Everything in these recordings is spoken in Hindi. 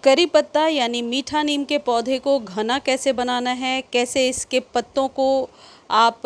करी पत्ता यानी मीठा नीम के पौधे को घना कैसे बनाना है, कैसे इसके पत्तों को आप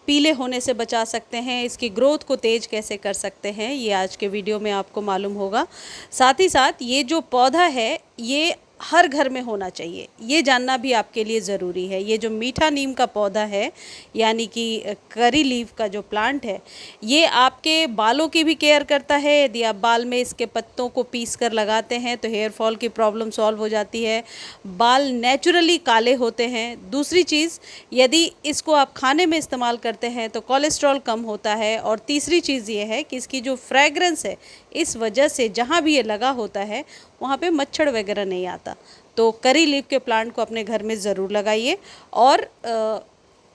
पीले होने से बचा सकते हैं, इसकी ग्रोथ को तेज़ कैसे कर सकते हैं, ये आज के वीडियो में आपको मालूम होगा। साथ ही साथ ये जो पौधा है ये हर घर में होना चाहिए, ये जानना भी आपके लिए ज़रूरी है। ये जो मीठा नीम का पौधा है यानी कि करी लीफ का जो प्लांट है, ये आपके बालों की भी केयर करता है। यदि आप बाल में इसके पत्तों को पीस कर लगाते हैं तो हेयर फॉल की प्रॉब्लम सॉल्व हो जाती है, बाल नेचुरली काले होते हैं। दूसरी चीज़, यदि इसको आप खाने में इस्तेमाल करते हैं तो कोलेस्ट्रॉल कम होता है। और तीसरी चीज़ ये है कि इसकी जो फ्रेगरेंस है, इस वजह से जहाँ भी ये लगा होता है वहाँ पे मच्छर वगैरह नहीं आता। तो करी लीफ के प्लांट को अपने घर में ज़रूर लगाइए और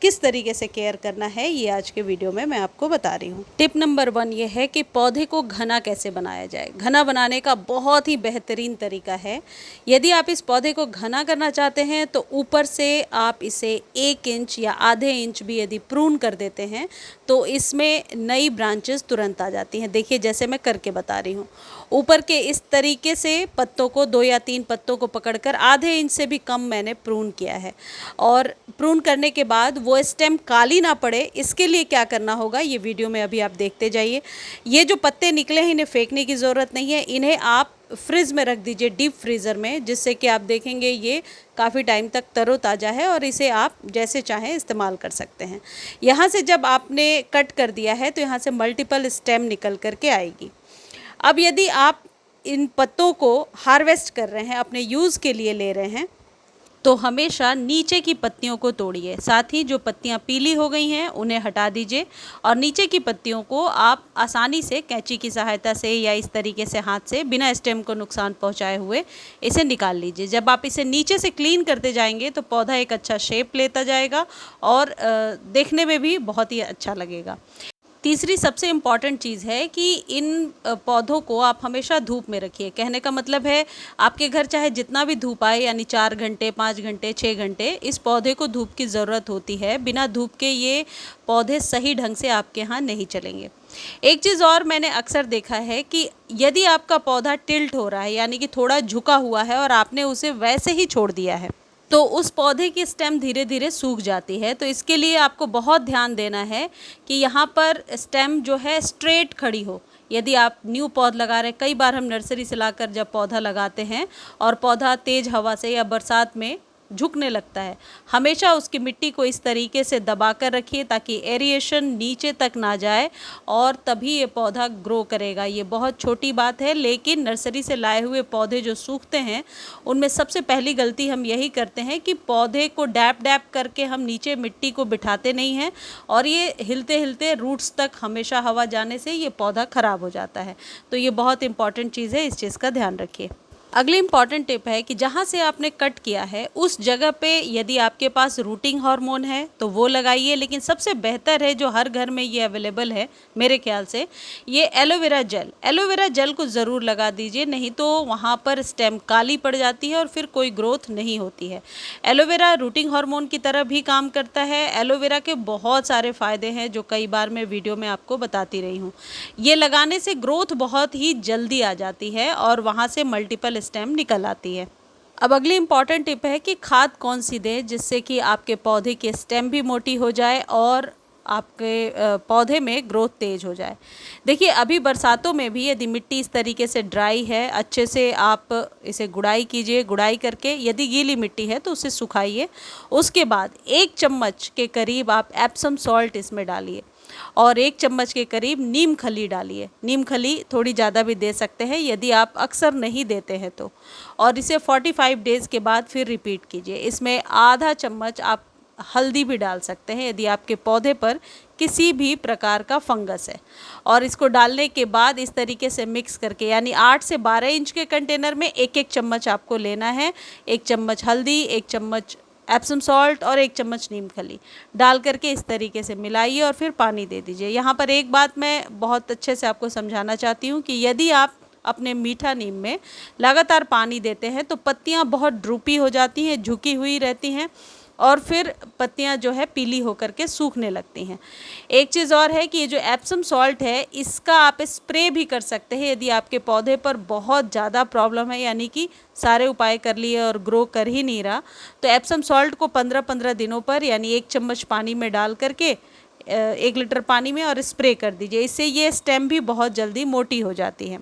किस तरीके से केयर करना है ये आज के वीडियो में मैं आपको बता रही हूँ। टिप नंबर 1 ये है कि पौधे को घना कैसे बनाया जाए। घना बनाने का बहुत ही बेहतरीन तरीका है। यदि आप इस पौधे को घना करना चाहते हैं तो ऊपर से आप इसे 1 इंच या आधे इंच भी यदि प्रून कर देते हैं तो इसमें नई ब्रांचेस तुरंत आ जाती हैं। देखिए जैसे मैं करके बता रही हूँ, ऊपर के इस तरीके से पत्तों को 2 या 3 पत्तों को पकड़कर आधे इंच से भी कम मैंने प्रून किया है। और प्रून करने के बाद वो स्टेम काली ना पड़े, इसके लिए क्या करना होगा ये वीडियो में अभी आप देखते जाइए। ये जो पत्ते निकले हैं इन्हें फेंकने की ज़रूरत नहीं है, इन्हें आप फ्रिज में रख दीजिए, डीप फ्रीज़र में, जिससे कि आप देखेंगे ये काफ़ी टाइम तक तरोताज़ा है और इसे आप जैसे चाहें इस्तेमाल कर सकते हैं। यहाँ से जब आपने कट कर दिया है तो यहाँ से मल्टीपल स्टेम निकल कर के आएगी। अब यदि आप इन पत्तों को हार्वेस्ट कर रहे हैं, अपने यूज़ के लिए ले रहे हैं, तो हमेशा नीचे की पत्तियों को तोड़िए। साथ ही जो पत्तियां पीली हो गई हैं उन्हें हटा दीजिए और नीचे की पत्तियों को आप आसानी से कैंची की सहायता से या इस तरीके से हाथ से बिना स्टेम को नुकसान पहुंचाए हुए इसे निकाल लीजिए। जब आप इसे नीचे से क्लीन करते जाएंगे तो पौधा एक अच्छा शेप लेता जाएगा और देखने में भी बहुत ही अच्छा लगेगा। तीसरी सबसे इम्पॉर्टेंट चीज़ है कि इन पौधों को आप हमेशा धूप में रखिए। कहने का मतलब है आपके घर चाहे जितना भी धूप आए, यानी 4 घंटे, 5 घंटे, 6 घंटे, इस पौधे को धूप की ज़रूरत होती है। बिना धूप के ये पौधे सही ढंग से आपके यहाँ नहीं चलेंगे। एक चीज़ और मैंने अक्सर देखा है कि यदि आपका पौधा टिल्ट हो रहा है यानी कि थोड़ा झुका हुआ है और आपने उसे वैसे ही छोड़ दिया है तो उस पौधे की स्टेम धीरे धीरे सूख जाती है। तो इसके लिए आपको बहुत ध्यान देना है कि यहाँ पर स्टेम जो है स्ट्रेट खड़ी हो। यदि आप न्यू पौधा लगा रहे हैं, कई बार हम नर्सरी से लाकर जब पौधा लगाते हैं और पौधा तेज़ हवा से या बरसात में झुकने लगता है, हमेशा उसकी मिट्टी को इस तरीके से दबा कर रखिए ताकि एरिएशन नीचे तक ना जाए और तभी ये पौधा ग्रो करेगा। ये बहुत छोटी बात है, लेकिन नर्सरी से लाए हुए पौधे जो सूखते हैं उनमें सबसे पहली गलती हम यही करते हैं कि पौधे को डैप डैप करके हम नीचे मिट्टी को बिठाते नहीं हैं और ये हिलते हिलते रूट्स तक हमेशा हवा जाने से ये पौधा ख़राब हो जाता है। तो ये बहुत इंपॉर्टेंट चीज़ है, इस चीज़ का ध्यान रखिए। अगली इम्पॉर्टेंट टिप है कि जहाँ से आपने कट किया है उस जगह पे यदि आपके पास रूटिंग हार्मोन है तो वो लगाइए, लेकिन सबसे बेहतर है जो हर घर में ये अवेलेबल है मेरे ख्याल से, ये एलोवेरा जेल। एलोवेरा जेल को ज़रूर लगा दीजिए, नहीं तो वहाँ पर स्टेम काली पड़ जाती है और फिर कोई ग्रोथ नहीं होती है। एलोवेरा रूटिंग हार्मोन की तरह भी काम करता है। एलोवेरा के बहुत सारे फ़ायदे हैं जो कई बार मैं वीडियो में आपको बताती रही हूँ। ये लगाने से ग्रोथ बहुत ही जल्दी आ जाती है और वहाँ से मल्टीपल स्टेम निकल आती है। अब अगली इम्पॉर्टेंट टिप है कि खाद कौन सी दें जिससे कि आपके पौधे की स्टेम भी मोटी हो जाए और आपके पौधे में ग्रोथ तेज़ हो जाए। देखिए अभी बरसातों में भी यदि मिट्टी इस तरीके से ड्राई है, अच्छे से आप इसे गुड़ाई कीजिए। गुड़ाई करके यदि गीली मिट्टी है तो उसे सुखाइए। उसके बाद 1 चम्मच के करीब आप एप्सम सॉल्ट इसमें डालिए और 1 चम्मच के करीब नीम खली डालिए। नीम खली थोड़ी ज़्यादा भी दे सकते हैं यदि आप अक्सर नहीं देते हैं तो। और इसे 45 डेज़ के बाद फिर रिपीट कीजिए। इसमें आधा चम्मच आप हल्दी भी डाल सकते हैं यदि आपके पौधे पर किसी भी प्रकार का फंगस है। और इसको डालने के बाद इस तरीके से मिक्स करके, यानी 8 से 12 इंच के कंटेनर में 1-1 चम्मच आपको लेना है। 1 चम्मच हल्दी, 1 चम्मच एप्सम सॉल्ट और 1 चम्मच नीम खली डाल करके इस तरीके से मिलाइए और फिर पानी दे दीजिए। यहाँ पर एक बात मैं बहुत अच्छे से आपको समझाना चाहती हूँ कि यदि आप अपने मीठा नीम में लगातार पानी देते हैं तो पत्तियाँ बहुत ड्रूपी हो जाती हैं, झुकी हुई रहती हैं। और फिर पत्तियां जो है पीली होकर के सूखने लगती हैं। एक चीज़ और है कि ये जो एप्सम सॉल्ट है इसका आप स्प्रे भी कर सकते हैं यदि आपके पौधे पर बहुत ज़्यादा प्रॉब्लम है, यानी कि सारे उपाय कर लिए और ग्रो कर ही नहीं रहा, तो एप्सम सॉल्ट को 15-15 दिनों पर यानी 1 चम्मच पानी में डाल करके 1 लीटर पानी में और स्प्रे कर दीजिए। इससे ये स्टेम भी बहुत जल्दी मोटी हो जाती है।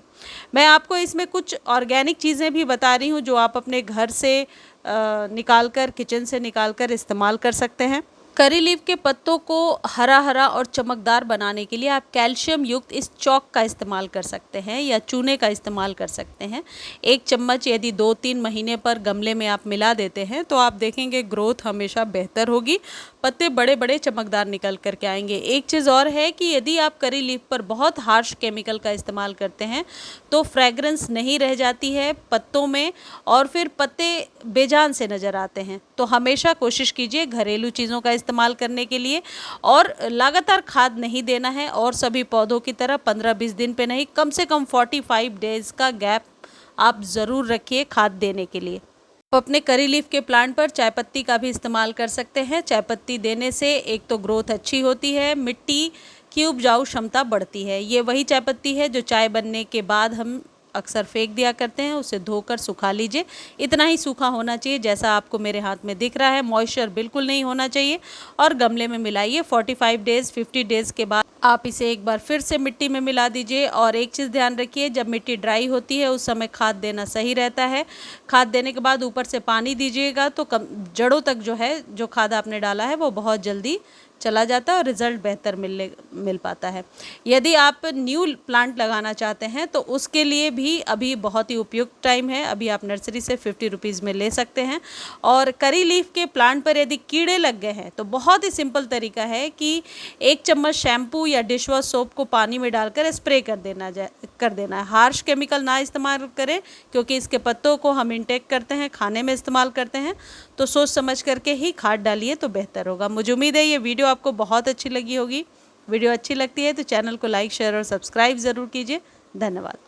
मैं आपको इसमें कुछ ऑर्गेनिक चीज़ें भी बता रही हूँ जो आप अपने घर से निकाल कर, किचन से निकाल कर इस्तेमाल कर सकते हैं। करी लीफ के पत्तों को हरा हरा और चमकदार बनाने के लिए आप कैल्शियम युक्त इस चॉक का इस्तेमाल कर सकते हैं या चूने का इस्तेमाल कर सकते हैं। 1 चम्मच यदि 2-3 महीने पर गमले में आप मिला देते हैं तो आप देखेंगे ग्रोथ हमेशा बेहतर होगी, पत्ते बड़े बड़े चमकदार निकल कर के आएंगे। एक चीज़ और है कि यदि आप करी लीफ पर बहुत हार्श केमिकल का इस्तेमाल करते हैं तो फ्रेगरेंस नहीं रह जाती है पत्तों में और फिर पत्ते बेजान से नज़र आते हैं। तो हमेशा कोशिश कीजिए घरेलू चीज़ों का इस्तेमाल करने के लिए और लगातार खाद नहीं देना है और सभी पौधों की तरह 15-20 दिन पे नहीं, कम से कम 45 डेज़ का गैप आप ज़रूर रखिए खाद देने के लिए। आप अपने करी लीफ के प्लांट पर चाय पत्ती का भी इस्तेमाल कर सकते हैं। चाय पत्ती देने से एक तो ग्रोथ अच्छी होती है, मिट्टी की उपजाऊ क्षमता बढ़ती है। ये वही चाय पत्ती है जो चाय बनने के बाद हम अक्सर फेंक दिया करते हैं, उसे धोकर सुखा लीजिए। इतना ही सूखा होना चाहिए जैसा आपको मेरे हाथ में दिख रहा है, मॉइस्चर बिल्कुल नहीं होना चाहिए और गमले में मिलाइए। 45 डेज़ 50 डेज़ के बाद आप इसे एक बार फिर से मिट्टी में मिला दीजिए। और एक चीज़ ध्यान रखिए, जब मिट्टी ड्राई होती है उस समय खाद देना सही रहता है। खाद देने के बाद ऊपर से पानी दीजिएगा तो जड़ों तक जो है जो खाद आपने डाला है वो बहुत जल्दी चला जाता है और रिज़ल्ट बेहतर मिल पाता है। यदि आप न्यू प्लांट लगाना चाहते हैं तो उसके लिए भी अभी बहुत ही उपयुक्त टाइम है। अभी आप नर्सरी से 50 रुपीज़ में ले सकते हैं। और करी लीफ के प्लांट पर यदि कीड़े लग गए हैं तो बहुत ही सिंपल तरीका है कि 1 चम्मच शैम्पू या डिश वॉश सोप को पानी में डालकर स्प्रे कर देना है। हार्श केमिकल ना इस्तेमाल करें क्योंकि इसके पत्तों को हम इंटेक करते हैं, खाने में इस्तेमाल करते हैं, तो सोच समझ करके ही खाद डालिए तो बेहतर होगा। मुझे उम्मीद है ये वीडियो आपको बहुत अच्छी लगी होगी। वीडियो अच्छी लगती है तो चैनल को लाइक, शेयर और सब्सक्राइब ज़रूर कीजिए। धन्यवाद।